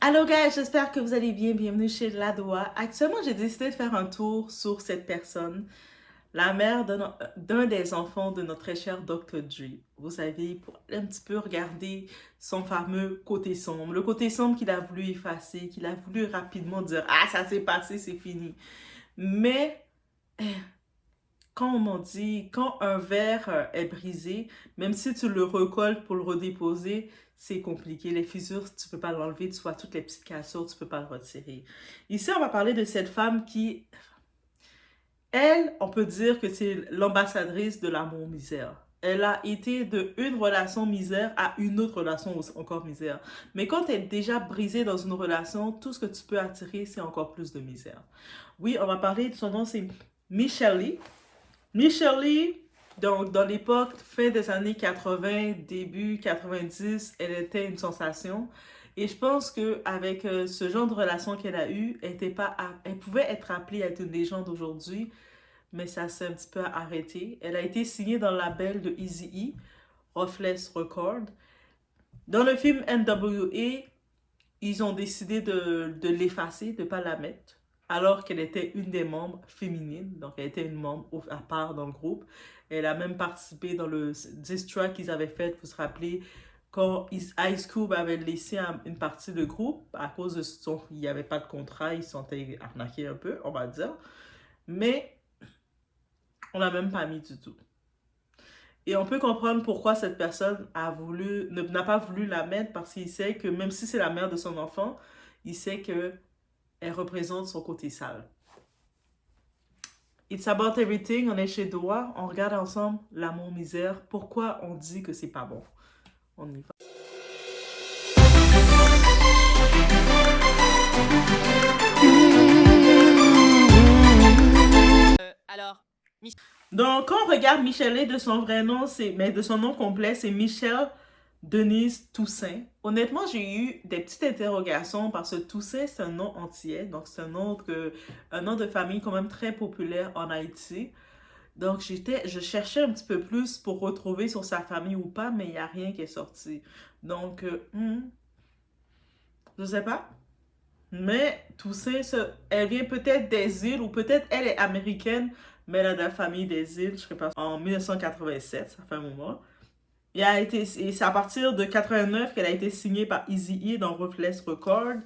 Allô guys, j'espère que vous allez bien. Bienvenue chez Ladoa. Actuellement, j'ai décidé de faire un tour sur cette personne, la mère d'un des enfants de notre très cher Dr. Dre. Vous savez, pour un petit peu regarder son fameux côté sombre. Le côté sombre qu'il a voulu effacer, qu'il a voulu rapidement dire, ah, ça s'est passé, c'est fini. Mais quand on m'en dit, quand un verre est brisé, même si tu le recolles pour le redéposer, c'est compliqué. Les fissures, tu peux pas l'enlever, tu vois toutes les petites cassures, tu peux pas le retirer. Ici, on va parler de cette femme qui, elle, on peut dire que c'est l'ambassadrice de l'amour misère. Elle a été de une relation misère à une autre relation encore misère. Mais quand tu es déjà brisé dans une relation, tout ce que tu peux attirer, c'est encore plus de misère. Oui, on va parler de son nom, c'est Michelle Lee. Michelle Lee, donc dans l'époque fin des années 80, début 90, elle était une sensation. Et je pense qu'avec ce genre de relation qu'elle a eue, elle pouvait être appelée à être une légende aujourd'hui, mais ça s'est un petit peu arrêté. Elle a été signée dans le label de Eazy-E, Ruthless Records. Dans le film NWA, ils ont décidé de l'effacer, de ne pas la mettre, alors qu'elle était une des membres féminines, donc elle était une membre à part dans le groupe. Elle a même participé dans le diss track qu'ils avaient fait, vous vous rappelez, quand Ice Cube avait laissé une partie du groupe, à cause de il n'y avait pas de contrat, ils se sentaient arnaqués un peu, on va dire. Mais on l'a même pas mis du tout. Et on peut comprendre pourquoi cette personne n'a pas voulu la mettre, parce qu'il sait que même si c'est la mère de son enfant, il sait que elle représente son côté sale. It's About Everything, on est chez Doha, on regarde ensemble l'amour misère. Pourquoi on dit que c'est pas bon? On y va. Alors, donc, quand on regarde Michelle de son vrai nom, mais de son nom complet, c'est Michelle Denise Toussaint. Honnêtement, j'ai eu des petites interrogations parce que Toussaint, c'est un nom entier. Donc, c'est un nom de famille quand même très populaire en Haïti. Donc, je cherchais un petit peu plus pour retrouver sur sa famille ou pas, mais il n'y a rien qui est sorti. Donc, je sais pas. Mais Toussaint, elle vient peut-être des îles ou peut-être elle est américaine, mais elle a de la famille des îles, je sais pas, en 1987, ça fait un moment. Et c'est à partir de 89 qu'elle a été signée par Eazy-E dans Ruthless Records.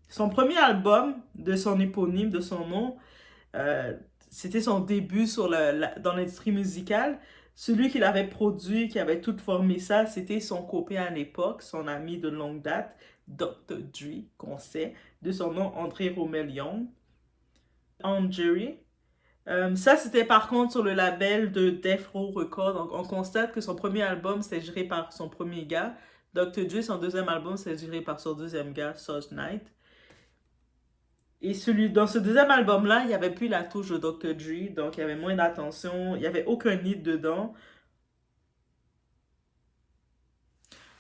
Son premier album de son éponyme, de son nom, euh, c'était son début dans l'industrie musicale. Celui qui l'avait produit, qui avait tout formé ça, c'était son copain à l'époque, son ami de longue date, Dr. Dre, qu'on sait, de son nom André Romel Young, Jerry. Ça, c'était par contre sur le label de Death Row Records. Donc, on constate que son premier album, c'est géré par son premier gars. Dr. Dre, son deuxième album, c'est géré par son deuxième gars, Suge Knight. Et dans ce deuxième album-là, il n'y avait plus la touche de Dr. Dre, donc il y avait moins d'attention, il n'y avait aucun hit dedans.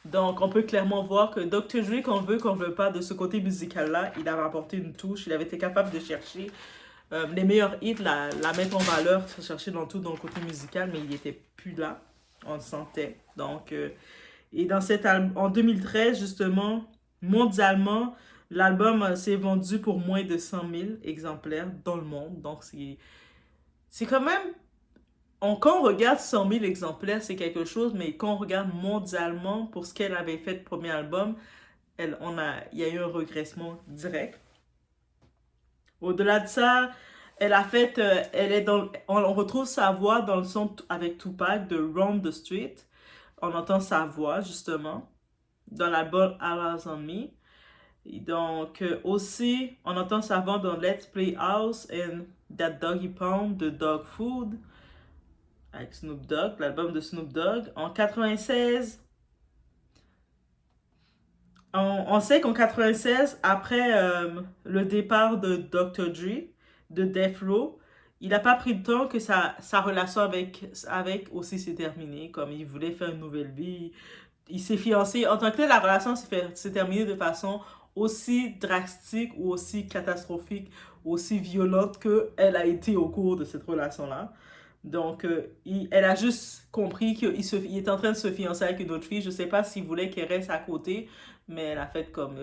Donc, on peut clairement voir que Dr. Dre, qu'on veut pas, de ce côté musical-là, il avait apporté une touche, il avait été capable de chercher les meilleurs hits, la mettre en valeur, chercher dans tout dans le côté musical, mais il n'était plus là, on le sentait. Donc, et dans en 2013, justement, mondialement, l'album s'est vendu pour moins de 100 000 exemplaires dans le monde. Donc, c'est quand même... quand on regarde 100 000 exemplaires, c'est quelque chose, mais quand on regarde mondialement, pour ce qu'elle avait fait le premier album, il y a eu un regressement direct. Au-delà de ça, on retrouve sa voix dans le son avec Tupac de Roam the Street. On entend sa voix, justement, dans l'album All Eyes on Me. Et donc, aussi, on entend sa voix dans Let's Play House and That Doggy Pound de Dog Food, avec Snoop Dogg, l'album de Snoop Dogg. En 96, on sait qu'en 96, après le départ de Dr. Dre, de Death Row, il n'a pas pris le temps que sa relation avec aussi s'est terminée, comme il voulait faire une nouvelle vie. Il s'est fiancé. En tant que tel, la relation s'est terminée de façon aussi drastique ou aussi catastrophique, aussi violente qu'elle a été au cours de cette relation-là. Donc, elle a juste compris qu'il est en train de se fiancer avec une autre fille. Je ne sais pas s'il voulait qu'elle reste à côté, mais elle a fait comme...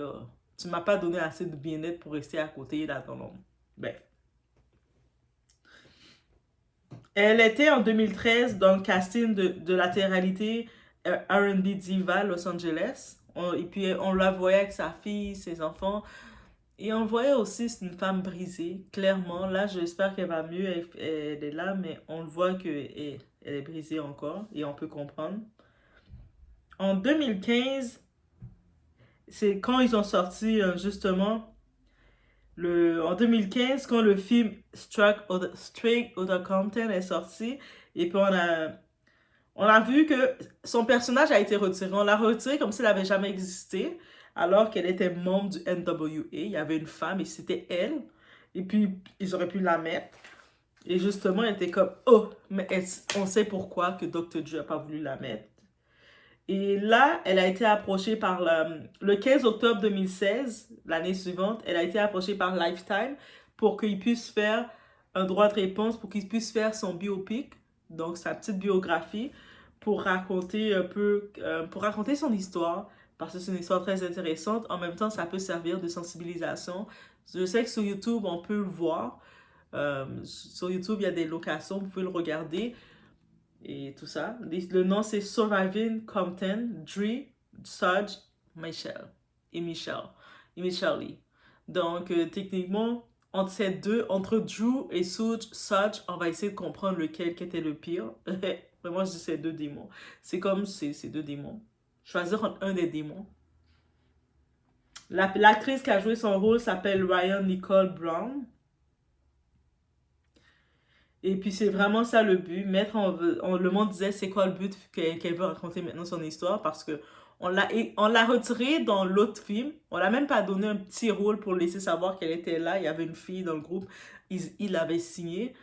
Tu m'as pas donné assez de bien-être pour rester à côté là dans l'ombre. Bref. Elle était en 2013 dans le casting de la télé-réalité R&B Diva Los Angeles. Et puis on la voyait avec sa fille, ses enfants. Et on voyait aussi c'est une femme brisée, clairement. Là, j'espère qu'elle va mieux. Elle est là, mais on le voit qu'elle est brisée encore. Et on peut comprendre. En 2015, c'est quand ils ont sorti justement en 2015, quand le film Straight Outta Compton est sorti, et puis on a vu que son personnage a été retiré. On l'a retiré comme s'il n'avait jamais existé, alors qu'elle était membre du NWA. Il y avait une femme et c'était elle. Et puis, ils auraient pu la mettre. Et justement, elle était comme, oh, mais on sait pourquoi que Dr. Dre n'a pas voulu la mettre. Et là, elle a été approchée par le 15 octobre 2016, l'année suivante, elle a été approchée par Lifetime pour qu'il puisse faire un droit de réponse, pour qu'il puisse faire son biopic, donc sa petite biographie, pour raconter un peu, pour raconter son histoire, parce que c'est une histoire très intéressante. En même temps, ça peut servir de sensibilisation. Je sais que sur YouTube, on peut le voir. Sur YouTube, il y a des locations, vous pouvez le regarder et tout ça. Le nom, c'est Surviving Compton, Dre, Suge, Michelle et Michelle Lee. Donc, techniquement, entre ces deux, entre Drew et Suge, on va essayer de comprendre lequel qui était le pire. Vraiment, je dis ces deux démons. C'est comme ces deux démons. Choisir entre un des démons. L'actrice qui a joué son rôle s'appelle Ryan Nicole Brown. Et puis c'est vraiment ça le but. Le monde disait c'est quoi le but qu'elle veut raconter maintenant son histoire parce que on l'a retirée dans l'autre film. On l'a même pas donné un petit rôle pour laisser savoir qu'elle était là. Il y avait une fille dans le groupe. Il l'avait signé.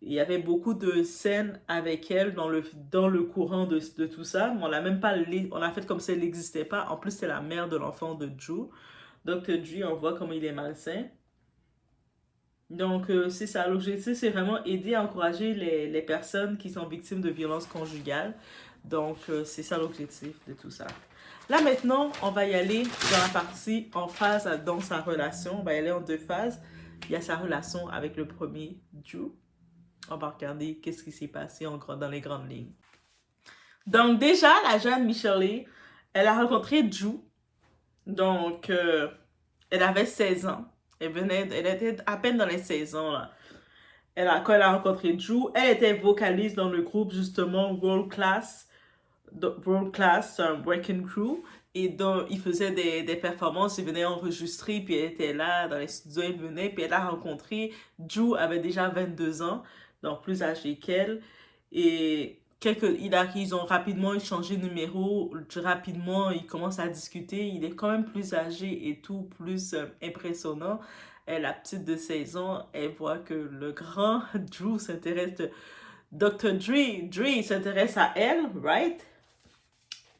Il y avait beaucoup de scènes avec elle dans le courant de tout ça. Mais on l'a même pas on a fait comme si elle n'existait pas. En plus, c'est la mère de l'enfant de Drew. Donc Drew, on voit comment il est malsain. Donc, c'est ça. L'objectif, c'est vraiment aider à encourager les personnes qui sont victimes de violences conjugales. Donc, c'est ça l'objectif de tout ça. Là, maintenant, on va y aller dans la partie en phase dans sa relation. On va y aller en deux phases. Il y a sa relation avec le premier, Drew. On va regarder qu'est-ce qui s'est passé dans les grandes lignes. Donc, déjà, la jeune Michelle, elle a rencontré Drew. Donc, elle avait 16 ans. Elle était à peine dans les 16 ans, là. Quand elle a rencontré Drew, elle était vocaliste dans le groupe, justement, World Class Breaking Crew. Et donc, ils faisaient des performances, ils venaient enregistrer, puis elle était là, dans les studios, elle venait, puis elle a rencontré, Drew avait déjà 22 ans, donc plus âgé qu'elle. Et ils ont rapidement échangé de numéro, rapidement ils commencent à discuter, il est quand même plus âgé et tout, plus impressionnant. La petite de 16 ans, elle voit que le grand Drew s'intéresse Dr. Dre s'intéresse à elle, right?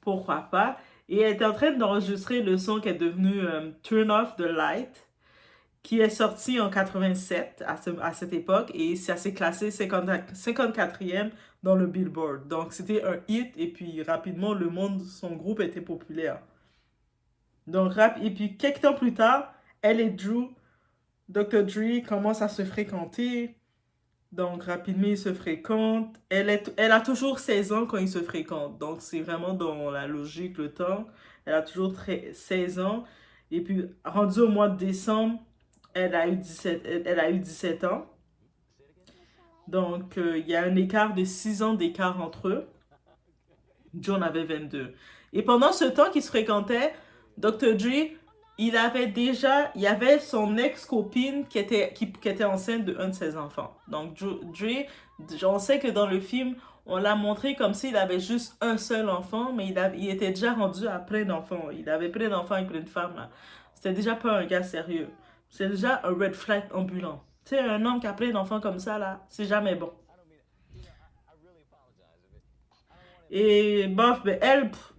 Pourquoi pas? Et elle est en train d'enregistrer le son qui est devenu Turn Off the Light, qui est sorti en 87 à cette époque et ça s'est classé 54e dans le Billboard. Donc c'était un hit et puis rapidement son groupe était populaire. Donc et puis quelques temps plus tard, elle et Dr. Dre commencent à se fréquenter. Donc rapidement ils se fréquentent. Elle a toujours 16 ans quand ils se fréquentent. Donc c'est vraiment dans la logique, le temps. Elle a toujours 16 ans. Et puis rendu au mois de décembre, elle a eu 17 ans. Donc, il y a un écart de 6 ans d'écart entre eux. John avait 22. Et pendant ce temps qu'ils se fréquentaient, Dr. Dre, il y avait son ex-copine qui était enceinte de ses enfants. Donc, Dre, on sait que dans le film, on l'a montré comme s'il avait juste un seul enfant, mais il était déjà rendu à plein d'enfants. Il avait plein d'enfants avec plein de femmes, là. C'était déjà pas un gars sérieux. C'est déjà un red flag ambulant. Tu sais, un homme qui a plein d'enfants comme ça, là, c'est jamais bon. Et bof, ben,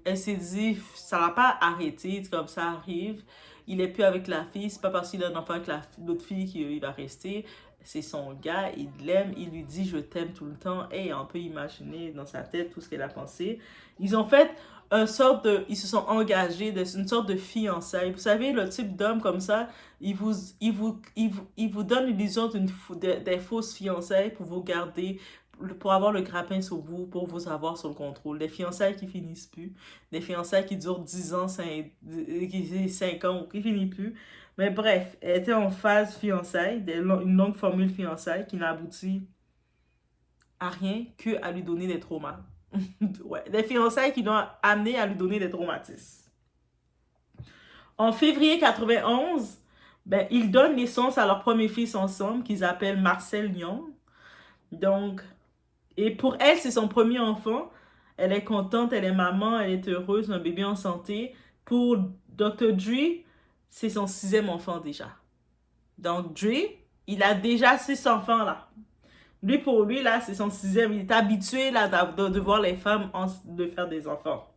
elle s'est dit, ça va pas arrêter, comme ça arrive. Il est plus avec la fille, c'est pas parce qu'il a un enfant avec l'autre fille qu'il va rester. C'est son gars, il l'aime, il lui dit je t'aime tout le temps. Et on peut imaginer dans sa tête tout ce qu'elle a pensé. Ils ont fait ils se sont engagés dans une sorte de fiançailles. Vous savez, le type d'homme comme ça, il vous donne l'illusion des fausses fiançailles pour vous garder, pour avoir le grappin sur vous, pour vous avoir sous le contrôle. Des fiançailles qui finissent plus, des fiançailles qui durent 10 ans, 5 ans, qui finissent plus. Mais bref, elle était en phase fiançailles, une longue formule fiançailles qui n'a abouti à rien que à lui donner des traumas. Ouais, des fiançailles qui l'ont amené à lui donner des traumatismes. En février 91, ben, ils donnent naissance à leur premier fils ensemble, qu'ils appellent Marcel Young. Donc, et pour elle, c'est son premier enfant. Elle est contente, elle est maman, elle est heureuse, un bébé en santé. Pour Dr. Dre, c'est son 6e enfant déjà. Donc, Dre, il a déjà 6 enfants là. Lui, pour lui, là, c'est son 6e. Il est habitué là, de voir les femmes de faire des enfants.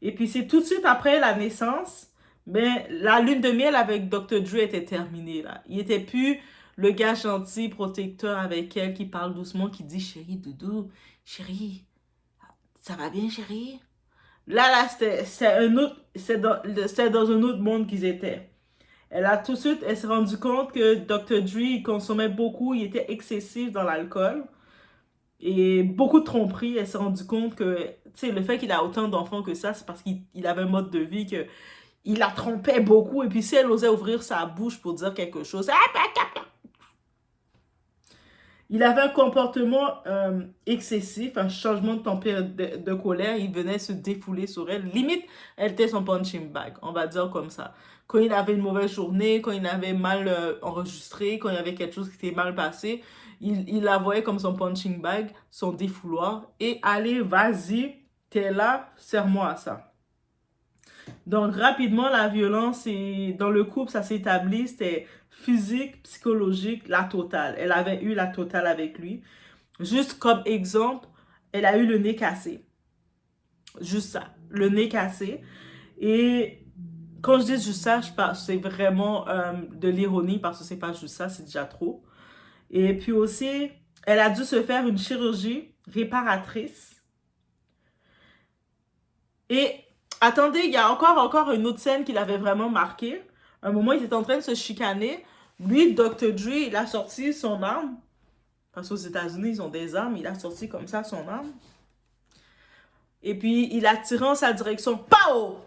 Et puis, c'est tout de suite après la naissance, ben, la lune de miel avec Dr. Dre était terminée. Là. Il n'était plus le gars gentil, protecteur avec elle, qui parle doucement, qui dit « Chérie, doudou, chérie, ça va bien, chérie? » Là, c'est dans un autre monde qu'ils étaient. Tout de suite, elle s'est rendue compte que Dr. Dre, il consommait beaucoup, il était excessif dans l'alcool. Et beaucoup de tromperies, elle s'est rendue compte que, tu sais, le fait qu'il a autant d'enfants que ça, c'est parce qu'il avait un mode de vie que il la trompait beaucoup. Et puis si elle osait ouvrir sa bouche pour dire quelque chose, il avait un comportement excessif, un changement de température, de colère. Il venait se défouler sur elle. Limite, elle était son punching bag, on va dire comme ça. Quand il avait une mauvaise journée, quand il avait mal enregistré, quand il y avait quelque chose qui s'était mal passé, il la voyait comme son punching bag, son défouloir. Et allez, vas-y, t'es là, serre-moi à ça. Donc, rapidement, la violence, dans le couple, ça s'est établi, c'était physique, psychologique, la totale. Elle avait eu la totale avec lui. Juste comme exemple, elle a eu le nez cassé. Juste ça, le nez cassé. Et quand je dis juste ça, c'est vraiment de l'ironie parce que c'est pas juste ça, c'est déjà trop. Et puis aussi, elle a dû se faire une chirurgie réparatrice. Et attendez, il y a encore une autre scène qui l'avait vraiment marqué. Un moment, ils étaient en train de se chicaner. Lui, Dr. Dre, il a sorti son arme. Parce qu'aux États-Unis, ils ont des armes. Il a sorti comme ça son arme. Et puis, il a tiré en sa direction. Pow!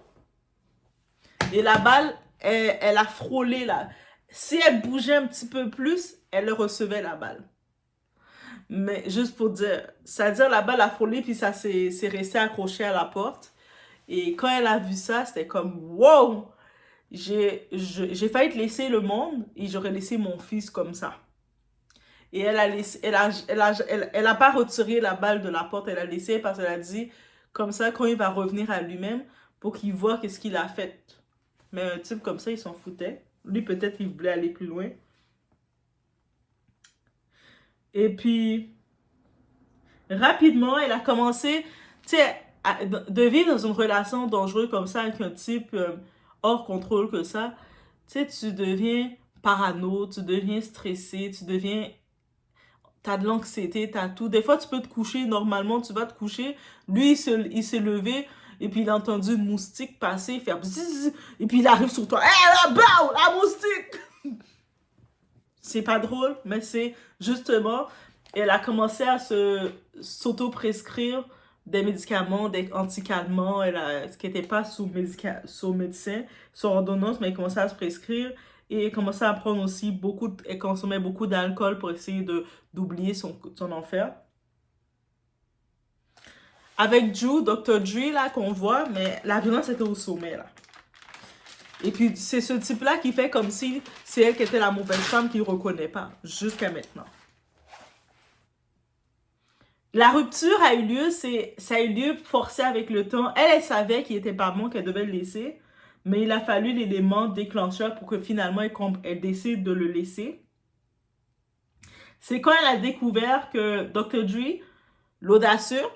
Et la balle, elle a frôlé là. Si elle bougeait un petit peu plus, elle recevait la balle. Mais juste pour dire, c'est-à-dire la balle a frôlé puis ça s'est resté accroché à la porte. Et quand elle a vu ça, c'était comme wow! J'ai failli te laisser le monde et j'aurais laissé mon fils comme ça. Et elle a pas retiré la balle de la porte, elle a laissé parce qu'elle a dit comme ça quand il va revenir à lui-même pour qu'il voit qu'est-ce qu'il a fait. Mais un type comme ça, il s'en foutait. Lui, peut-être, il voulait aller plus loin. Et puis, rapidement, elle a commencé, tu sais, de vivre dans une relation dangereuse comme ça avec un type hors contrôle que ça. Tu sais, tu deviens parano, tu deviens stressé, t'as de l'anxiété, t'as tout. Des fois, tu peux te coucher normalement, tu vas te coucher. Lui, il s'est levé et puis il a entendu une moustique passer, faire bzzz, et puis il arrive sur toi. Hé, là, bam, la moustique! C'est pas drôle, mais c'est justement, elle a commencé à s'auto-prescrire des médicaments, des anticalmants, ce qui n'était pas sous médecin, sous ordonnance, mais elle commençait à se prescrire et elle commençait à prendre aussi elle consommait beaucoup d'alcool pour essayer d'oublier son enfer. Avec Dr. Dre, là, qu'on voit, mais la violence était au sommet, là. Et puis, c'est ce type-là qui fait comme si c'est elle qui était la mauvaise femme qu'il ne reconnaît pas, jusqu'à maintenant. La rupture a eu lieu, ça a eu lieu forcé avec le temps. Elle savait qu'il n'était pas bon, qu'elle devait le laisser, mais il a fallu l'élément déclencheur pour que finalement elle décide de le laisser. C'est quand elle a découvert que Dr. Dre, l'audacieux,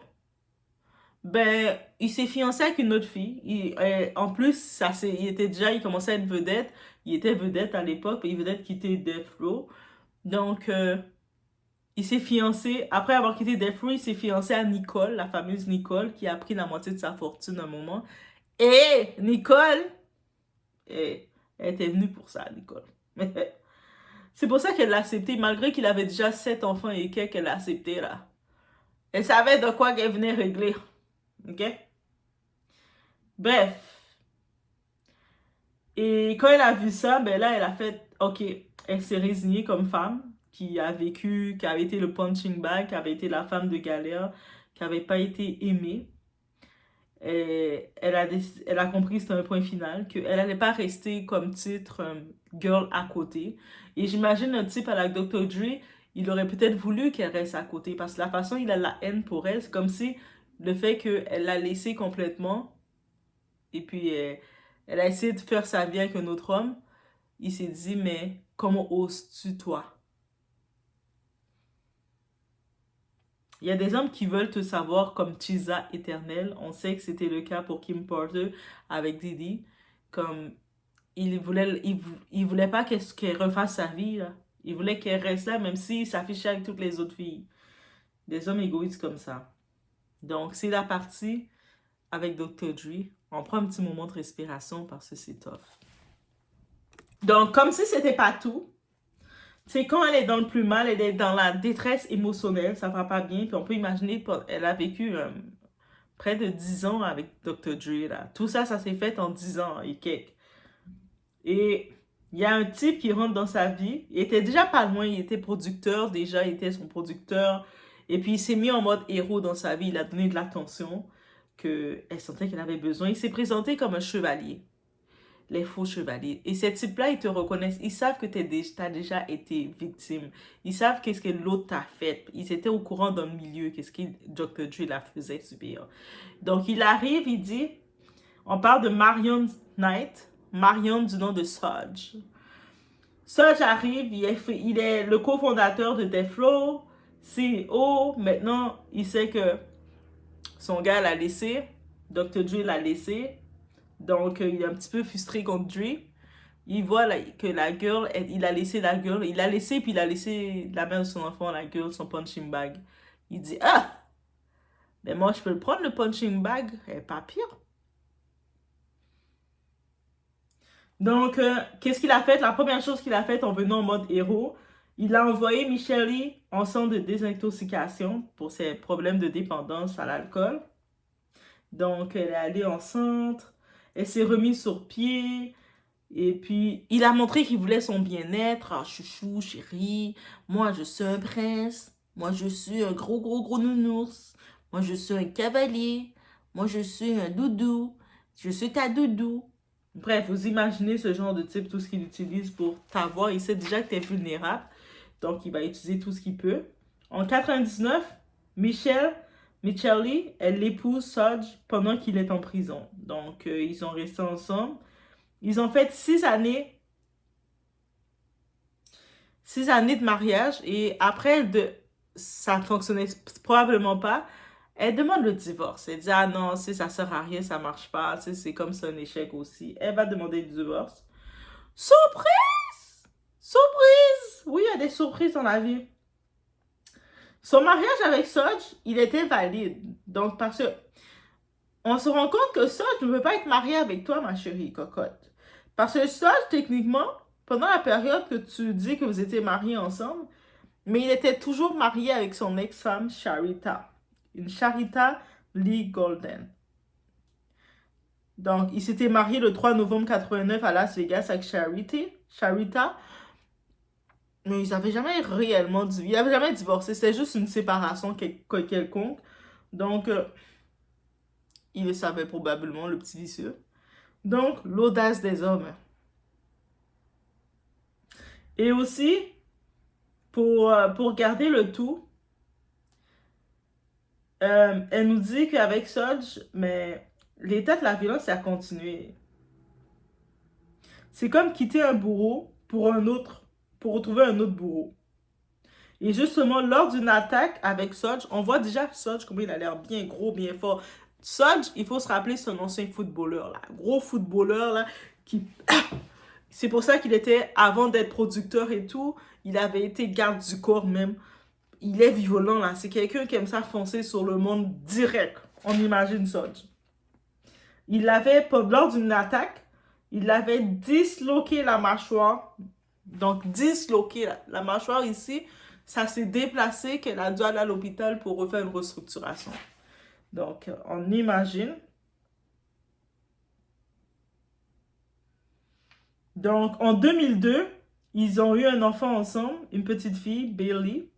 ben, il s'est fiancé avec une autre fille. En plus, il commençait à être vedette. Il était vedette à l'époque, et vedette qui était Death Row. Donc, il s'est fiancé, après avoir quitté Death Row, il s'est fiancé à Nicole, la fameuse Nicole, qui a pris la moitié de sa fortune à un moment. Et Nicole, elle était venue pour ça, Nicole. C'est pour ça qu'elle l'a accepté, malgré qu'il avait déjà 7 enfants et qu'elle l'a accepté, là. Elle savait de quoi qu'elle venait régler. OK? Bref. Et quand elle a vu ça, ben là, elle a fait, OK, elle s'est résignée comme femme qui a vécu, qui avait été le punching bag, qui avait été la femme de galère, qui n'avait pas été aimée. Et elle a compris que c'était un point final, qu'elle n'allait pas rester comme titre girl à côté. Et j'imagine un type à la Dr. Dre, il aurait peut-être voulu qu'elle reste à côté parce que la façon il a la haine pour elle, c'est comme si le fait qu'elle l'a laissé complètement et puis elle a essayé de faire sa vie avec un autre homme, il s'est dit, mais comment oses-tu toi? Il y a des hommes qui veulent te savoir comme Chisa éternelle. On sait que c'était le cas pour Kim Porter avec Diddy. Comme il voulait pas qu'elle refasse sa vie, là. Il voulait qu'elle reste là, même s'il s'affichait avec toutes les autres filles. Des hommes égoïstes comme ça. Donc, c'est la partie avec Dr. Dre. On prend un petit moment de respiration parce que c'est tough. Donc, comme si c'était pas tout, c'est quand elle est dans le plus mal, elle est dans la détresse émotionnelle, ça va pas bien, puis on peut imaginer qu'elle a vécu près de 10 ans avec Dr. Dre, là. Tout ça, ça s'est fait en 10 ans et quelques. Et il y a un type qui rentre dans sa vie, il était déjà pas loin, il était producteur, déjà, il était son producteur, et puis il s'est mis en mode héros dans sa vie, il a donné de l'attention qu'elle sentait qu'elle avait besoin, il s'est présenté comme un chevalier. Les faux chevaliers. Et ces types-là, ils te reconnaissent. Ils savent que tu as déjà été victime. Ils savent qu'est-ce que l'autre t'a fait. Ils étaient au courant dans le milieu, qu'est-ce que Dr. Dre la faisait subir. Donc, il arrive, il dit, on parle de Marion Knight, Marion du nom de Sodge. Sodge arrive, il est le cofondateur de Death Row, CEO. Maintenant, il sait que son gars l'a laissé, Dr. Dre l'a laissé. Donc, il est un petit peu frustré contre Dre. Il voit que la girl, il a laissé la girl. Il l'a laissé, puis il a laissé la mère de son enfant, la girl, son punching bag. Il dit, ah, mais moi, je peux le prendre, le punching bag. Elle n'est pas pire. Donc, qu'est-ce qu'il a fait? La première chose qu'il a faite en venant en mode héros, il a envoyé Michelle en centre de désintoxication pour ses problèmes de dépendance à l'alcool. Donc, elle est allée en centre. Elle s'est remise sur pied. Et puis, il a montré qu'il voulait son bien-être. Ah, chouchou, chérie, moi, je suis un prince. Moi, je suis un gros, gros, gros nounours. Moi, je suis un cavalier. Moi, je suis un doudou. Je suis ta doudou. Bref, vous imaginez ce genre de type, tout ce qu'il utilise pour t'avoir. Il sait déjà que tu es vulnérable. Donc, il va utiliser tout ce qu'il peut. En 99, Michelle, elle l'épouse Sodge pendant qu'il est en prison. Donc, ils sont restés ensemble. Ils ont fait 6 années. 6 années de mariage. Et après, ça ne fonctionnait probablement pas. Elle demande le divorce. Elle dit, ah non, ça ne sert à rien, ça ne marche pas. C'est comme ça un échec aussi. Elle va demander le divorce. Surprise! Surprise! Oui, il y a des surprises dans la vie. Son mariage avec Sodge, il était valide. Donc, parce que on se rend compte que Sodge ne veut pas être marié avec toi, ma chérie cocotte. Parce que Sodge, techniquement, pendant la période que tu dis que vous étiez mariés ensemble, mais il était toujours marié avec son ex-femme, Sharita. Une Sharita Lee Golden. Donc, il s'était marié le 3 novembre 89 à Las Vegas avec Sharita. Mais ils n'avaient jamais réellement divorcé. Ils n'avaient jamais divorcé. C'était juste une séparation quelconque. Donc, il le savait probablement, le petit vicieux. Donc, l'audace des hommes. Et aussi, pour garder le tout, elle nous dit qu'avec Sodge, mais l'état de la violence, ça a continué. C'est comme quitter un bourreau pour retrouver un autre bourreau. Et justement, lors d'une attaque avec Sodge, on voit déjà Sodge, comment il a l'air bien gros, bien fort. Sodge, il faut se rappeler, c'est un ancien footballeur, là. Gros footballeur, là, qui... C'est pour ça qu'il était, avant d'être producteur et tout, il avait été garde du corps même. il est violent, là. C'est quelqu'un qui aime ça foncer sur le monde direct. On imagine ça. Lors d'une attaque, il avait disloqué la mâchoire. Donc, disloqué la mâchoire ici, ça s'est déplacé qu'elle a dû aller à l'hôpital pour refaire une restructuration. Donc, on imagine. Donc, en 2002, ils ont eu un enfant ensemble, une petite fille, Bailey.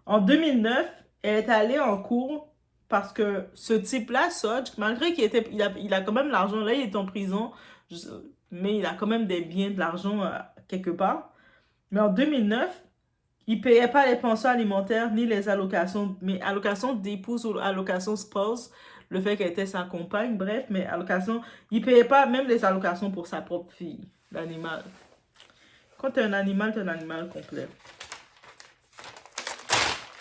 En 2009, elle est allée en cours parce que ce type-là, Sodge, malgré il a quand même l'argent, là, il est en prison, mais il a quand même des biens, de l'argent quelque part. Mais en 2009, il ne payait pas les pensions alimentaires ni les allocations, mais allocations d'épouse ou allocations spouse, le fait qu'elle était sa compagne, bref, mais allocations, il ne payait pas même les allocations pour sa propre fille, l'animal. Quand tu es un animal complet.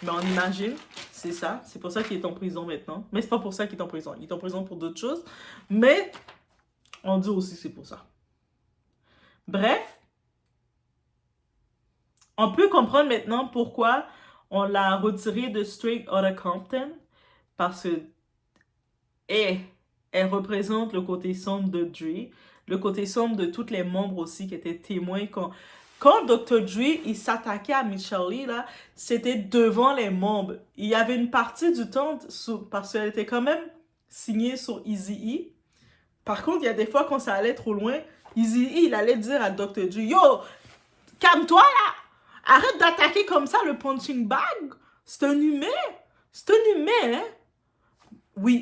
Mais on imagine, c'est ça. C'est pour ça qu'il est en prison maintenant. Mais c'est pas pour ça qu'il est en prison. Il est en prison pour d'autres choses. Mais on dit aussi c'est pour ça. Bref, on peut comprendre maintenant pourquoi on l'a retiré de Straight Outta Compton. Parce que elle représente le côté sombre de Dre. Le côté sombre de tous les membres aussi qui étaient témoins quand Dr. Dre, il s'attaquait à Michelle là, c'était devant les membres. Il y avait une partie du temps, parce qu'elle était quand même signée sur Eazy-E. Par contre, il y a des fois, quand ça allait trop loin, Eazy-E, il allait dire à Dr. Dre, « Yo, calme-toi là! Arrête d'attaquer comme ça le punching bag! C'est un humain! C'est un humain, hein! » Oui,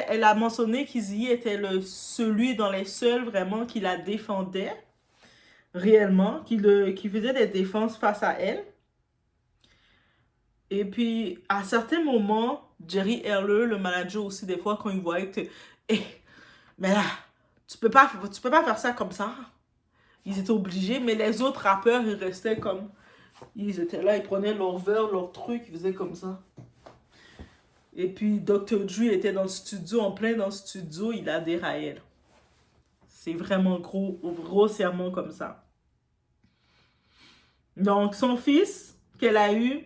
elle a mentionné qu'Eazy était celui dans les seuls vraiment qui la défendait. Réellement, qui faisait des défenses face à elle. Et puis, à certains moments, Jerry Heller, le manager aussi, des fois, quand il voyait que... mais là, tu peux pas faire ça comme ça. Ils étaient obligés, mais les autres rappeurs, ils restaient comme... Ils étaient là, ils prenaient leur verre, leur truc, ils faisaient comme ça. Et puis, Dr. Dre était dans le studio, en plein dans le studio, il a déraillé. C'est vraiment grossièrement comme ça. Donc, son fils qu'elle a eu,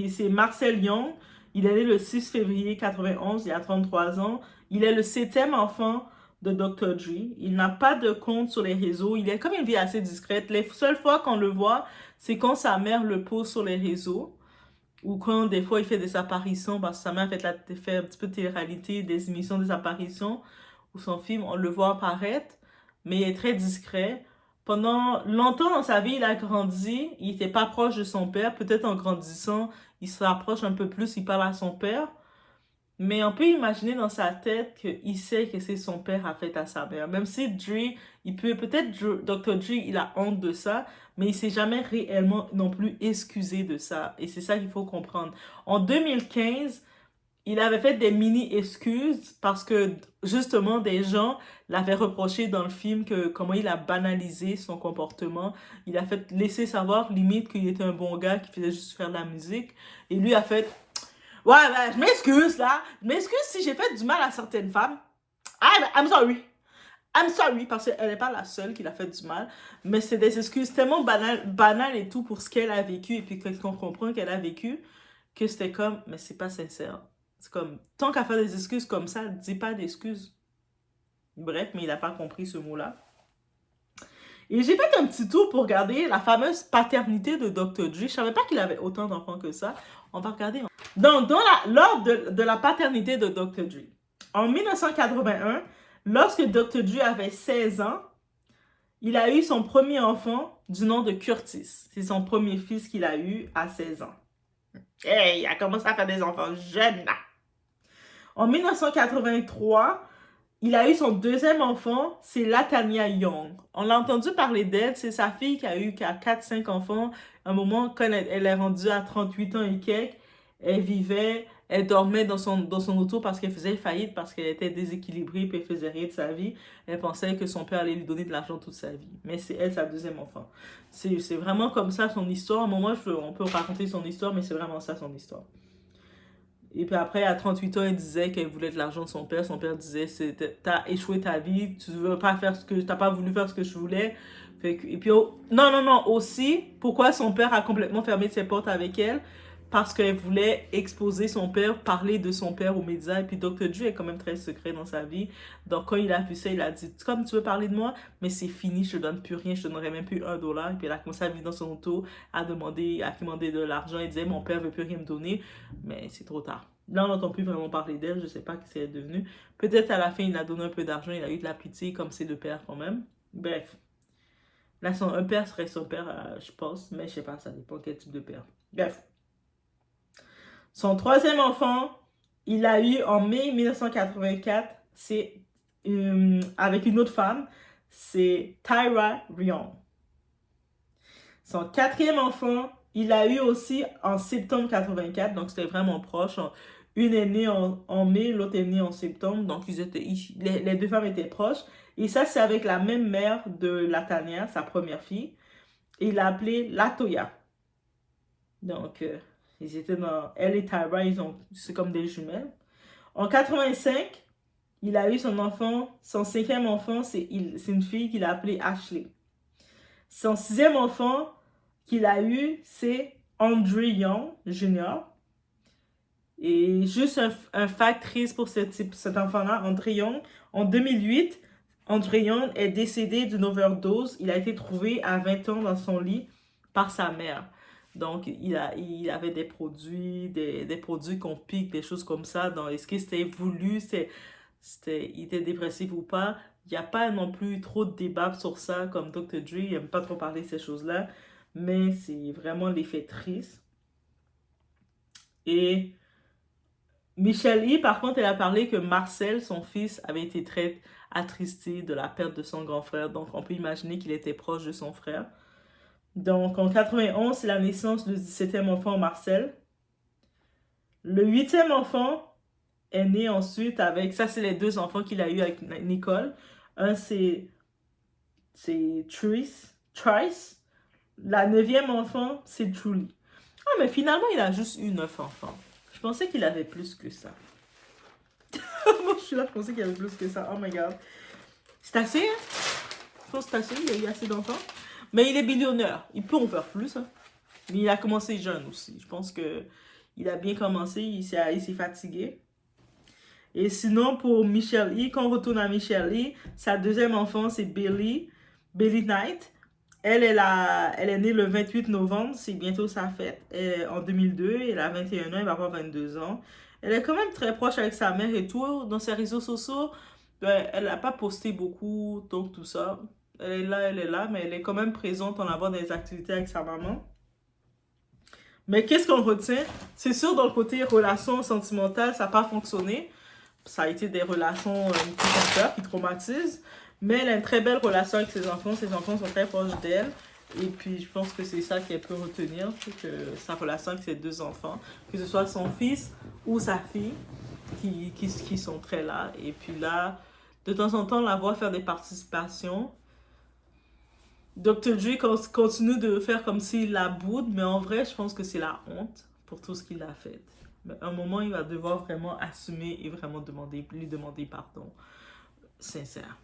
c'est Marcel Young. Il est né le 6 février 91, il a 33 ans. Il est le 7e enfant de Dr. Dre. Il n'a pas de compte sur les réseaux. Il est comme une vie assez discrète. Les seules fois qu'on le voit, c'est quand sa mère le pose sur les réseaux. Ou quand des fois il fait des apparitions, parce que sa mère fait un petit peu de télé-réalité, des émissions, des apparitions, ou son film, on le voit apparaître. Mais il est très discret. Pendant longtemps dans sa vie, il a grandi, il n'était pas proche de son père. Peut-être en grandissant, il se rapproche un peu plus, il parle à son père. Mais on peut imaginer dans sa tête qu'il sait que c'est son père a fait à sa mère. Même si Dre, Dr. Dre, il a honte de ça, mais il s'est jamais réellement non plus excusé de ça. Et c'est ça qu'il faut comprendre. En 2015, il avait fait des mini-excuses parce que, justement, des gens l'avaient reproché dans le film que comment il a banalisé son comportement. Il a fait laisser savoir, limite, qu'il était un bon gars qui faisait juste faire de la musique. Et lui a fait, « Ouais, je m'excuse, là. Je m'excuse si j'ai fait du mal à certaines femmes. I'm sorry. I'm sorry, parce qu'elle n'est pas la seule qui l'a fait du mal. Mais c'est des excuses tellement banales et tout pour ce qu'elle a vécu et puis qu'on comprend qu'elle a vécu, que c'était comme, mais c'est pas sincère. C'est comme, tant qu'à faire des excuses comme ça, dis pas d'excuses. Bref, mais il n'a pas compris ce mot-là. Et j'ai fait un petit tour pour regarder la fameuse paternité de Dr. Dre. Je savais pas qu'il avait autant d'enfants que ça. On va regarder. Donc, lors de la paternité de Dr. Dre, en 1981, lorsque Dr. Dre avait 16 ans, il a eu son premier enfant du nom de Curtis. C'est son premier fils qu'il a eu à 16 ans. Hey, il a commencé à faire des enfants jeunes là. En 1983, il a eu son deuxième enfant, c'est Latanya Young. On l'a entendu parler d'elle, c'est sa fille qui a 4-5 enfants. À un moment, quand elle est rendue à 38 ans et quelques, elle dormait dans son auto parce qu'elle faisait faillite, parce qu'elle était déséquilibrée et elle faisait rien de sa vie. Elle pensait que son père allait lui donner de l'argent toute sa vie. Mais c'est elle, sa deuxième enfant. C'est vraiment comme ça son histoire. À un moment, on peut raconter son histoire, mais c'est vraiment ça son histoire. Et puis après, à 38 ans, elle disait qu'elle voulait de l'argent de son père. Son père disait, t'as échoué ta vie, tu veux pas faire t'as pas voulu faire ce que je voulais. Et puis, non, non, non, aussi, pourquoi son père a complètement fermé ses portes avec elle? Parce qu'elle voulait exposer son père, parler de son père aux médias. Et puis Dr. Dre est quand même très secret dans sa vie. Donc quand il a vu ça, il a dit, comme tu veux parler de moi, mais c'est fini, je te donne plus rien, je te donnerai même plus $1. Et puis elle a commencé à vivre dans son auto, à demander de l'argent. Il disait, mon père veut plus rien me donner, mais c'est trop tard. Là, on n'entend plus vraiment parler d'elle, je sais pas ce qu'elle est devenue. Peut-être à la fin, il a donné un peu d'argent, il a eu de la pitié comme ses deux pères quand même. Bref. Là, un père serait son père, je pense, mais je sais pas, ça dépend quel type de père. Bref. Son troisième enfant, il l'a eu en mai 1984, c'est avec une autre femme, c'est Tyra Rion. Son quatrième enfant, il l'a eu aussi en septembre 84, donc c'était vraiment proche. Une est née en mai, l'autre est née en septembre, donc les deux femmes étaient proches. Et ça, c'est avec la même mère de Latanya, sa première fille. Et il l'a appelée Latoya. Donc, ils étaient elle et Tyra, c'est comme des jumelles. En 85, il a eu son enfant, son cinquième enfant, c'est une fille qu'il a appelée Ashley. Son sixième enfant qu'il a eu, c'est Andre Young Jr. Et juste un fact triste pour cet enfant-là, Andre Young. En 2008, Andre Young est décédé d'une overdose. Il a été trouvé à 20 ans dans son lit par sa mère. Donc, il avait des produits qu'on pique, des choses comme ça. Est-ce que c'était voulu, il était dépressif ou pas? Il n'y a pas non plus trop de débat sur ça, comme Dr. Dre, il n'aime pas trop parler de ces choses-là. Mais c'est vraiment l'effet triste. Et Michelle E, par contre, elle a parlé que Marcel, son fils, avait été très attristé de la perte de son grand frère. Donc, on peut imaginer qu'il était proche de son frère. Donc, en 91, c'est la naissance du 17e enfant, Marcel. Le 8e enfant est né ensuite avec... Ça, c'est les deux enfants qu'il a eu avec Nicole. Un, c'est Trice. La 9e enfant, c'est Julie. Ah, mais finalement, il a juste eu 9 enfants. Je pensais qu'il avait plus que ça. Moi, je suis là, je pensais qu'il y avait plus que ça. Oh my god. C'est assez, hein? Je pense que c'est assez, il a eu assez d'enfants. Mais il est millionnaire. Il peut en faire plus, hein. Mais il a commencé jeune aussi. Je pense que il a bien commencé, il s'est fatigué. Et sinon, pour Michelle E, quand on retourne à Michelle E, sa deuxième enfant, c'est Billy Knight. Elle est née le 28 novembre, c'est bientôt sa fête, en 2002. Elle a 21 ans, elle va avoir 22 ans. Elle est quand même très proche avec sa mère et tout. Dans ses réseaux sociaux, elle n'a pas posté beaucoup, donc tout ça. Elle est là, mais elle est quand même présente en avoir des activités avec sa maman. Mais qu'est-ce qu'on retient? C'est sûr, dans le côté relations sentimentales, ça n'a pas fonctionné. Ça a été des relations qui font peur, qui traumatisent. Mais elle a une très belle relation avec ses enfants. Ses enfants sont très proches d'elle. Et puis, je pense que c'est ça qu'elle peut retenir, que sa relation avec ses deux enfants, que ce soit son fils ou sa fille, qui sont très là. Et puis là, de temps en temps, la voir faire des participations. Dr. Dre continue de faire comme s'il la boude, mais en vrai, je pense que c'est la honte pour tout ce qu'il a fait. Mais à un moment, il va devoir vraiment assumer et vraiment lui demander pardon sincère.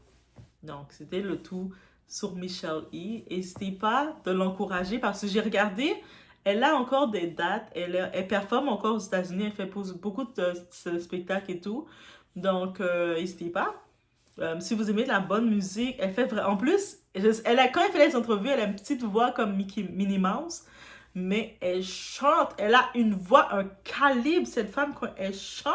Donc, c'était le tout sur Michelle E. N'hésitez pas de l'encourager parce que j'ai regardé, elle a encore des dates, elle performe encore aux États-Unis, elle fait beaucoup de spectacles et tout. Donc, n'hésitez pas. Si vous aimez de la bonne musique, elle fait en plus, quand elle fait les entrevues, elle a une petite voix comme Minnie Mouse, mais elle chante, elle a une voix, un calibre, cette femme, quand elle chante.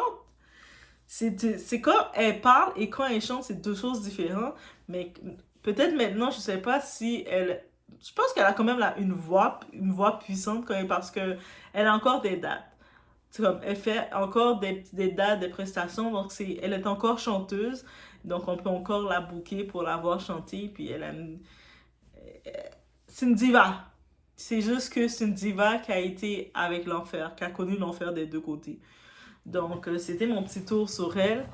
C'est quand elle parle et quand elle chante, c'est deux choses différentes. Mais peut-être maintenant, je sais pas si elle... Je pense qu'elle a quand même là, une voix puissante quand même parce que elle a encore des dates. Comme, elle fait encore des dates, des prestations. Donc, elle est encore chanteuse. Donc, on peut encore la booker pour la voir chanter. Puis, c'est une diva. C'est juste que c'est une diva qui a été avec l'enfer, qui a connu l'enfer des deux côtés. Donc, c'était mon petit tour sur elle.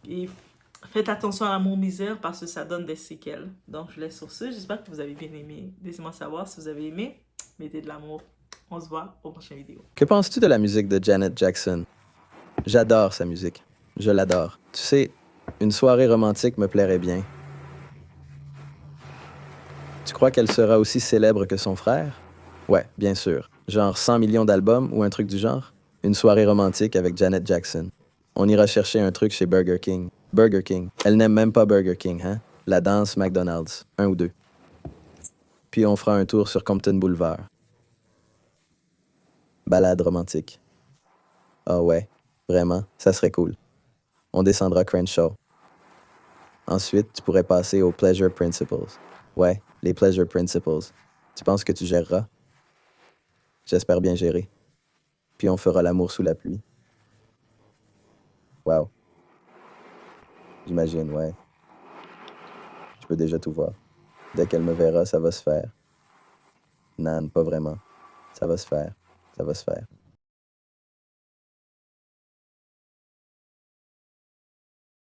Et faites attention à l'amour misère parce que ça donne des séquelles. Donc, je laisse sur ce. J'espère que vous avez bien aimé. Laissez-moi savoir si vous avez aimé. Mettez de l'amour. On se voit aux prochaines vidéos. Que penses-tu de la musique de Janet Jackson? J'adore sa musique. Je l'adore. Tu sais, une soirée romantique me plairait bien. Tu crois qu'elle sera aussi célèbre que son frère? Ouais, bien sûr. Genre 100 millions d'albums ou un truc du genre? Une soirée romantique avec Janet Jackson. On ira chercher un truc chez Burger King. Burger King. Elle n'aime même pas Burger King, hein? La danse McDonald's. Un ou deux. Puis on fera un tour sur Compton Boulevard. Balade romantique. Ah ouais, vraiment, ça serait cool. On descendra Crenshaw. Ensuite, tu pourrais passer aux Pleasure Principles. Ouais, les Pleasure Principles. Tu penses que tu géreras? J'espère bien gérer. Puis on fera l'amour sous la pluie. Wow, j'imagine, ouais. Je peux déjà tout voir. Dès qu'elle me verra, ça va se faire. Non, pas vraiment. Ça va se faire. Ça va se faire.